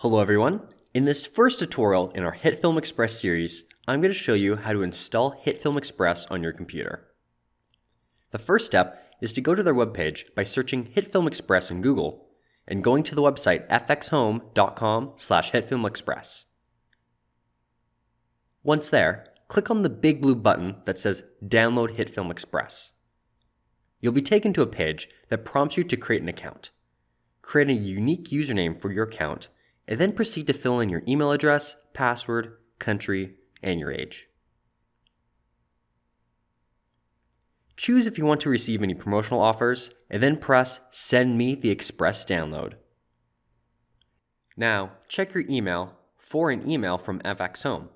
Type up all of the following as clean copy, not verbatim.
Hello everyone. In this first tutorial in our HitFilm Express series, I'm going to show you how to install HitFilm Express on your computer. The first step is to go to their webpage by searching HitFilm Express in Google and going to the website fxhome.com/hitfilmexpress. Once there, click on the big blue button that says Download HitFilm Express. You'll be taken to a page that prompts you to create an account. Create a unique username for your account and then proceed to fill in your email address, password, country, and your age. Choose if you want to receive any promotional offers, and then press Send me the Express download. Now, check your email for an email from FX Home.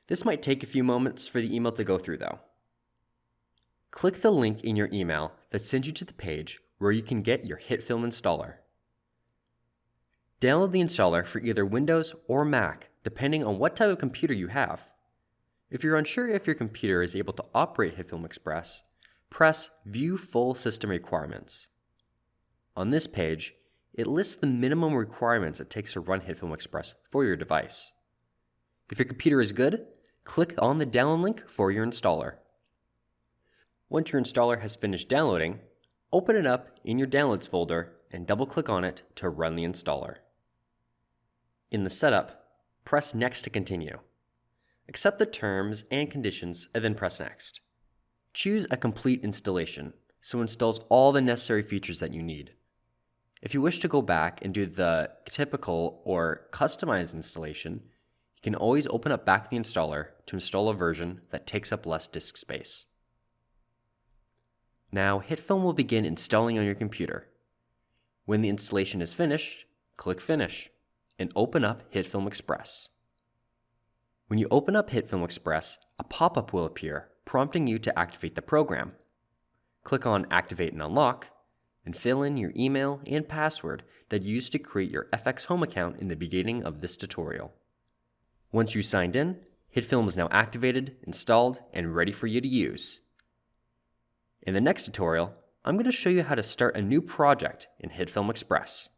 This might take a few moments for the email to go through though. Click the link in your email that sends you to the page where you can get your HitFilm installer. Download the installer for either Windows or Mac, depending on what type of computer you have. If you're unsure if your computer is able to operate HitFilm Express, press View Full System Requirements. On this page, it lists the minimum requirements it takes to run HitFilm Express for your device. If your computer is good, click on the download link for your installer. Once your installer has finished downloading, open it up in your Downloads folder and double-click on it to run the installer. In the setup, press Next to continue. Accept the terms and conditions and then press Next. Choose a complete installation, so it installs all the necessary features that you need. If you wish to go back and do the typical or customized installation, you can always open up back the installer to install a version that takes up less disk space. Now, HitFilm will begin installing on your computer. When the installation is finished, click Finish and open up HitFilm Express. When you open up HitFilm Express, a pop-up will appear prompting you to activate the program. Click on Activate and Unlock and fill in your email and password that you used to create your FX Home account in the beginning of this tutorial. Once you signed in, HitFilm is now activated, installed, and ready for you to use. In the next tutorial, I'm going to show you how to start a new project in HitFilm Express.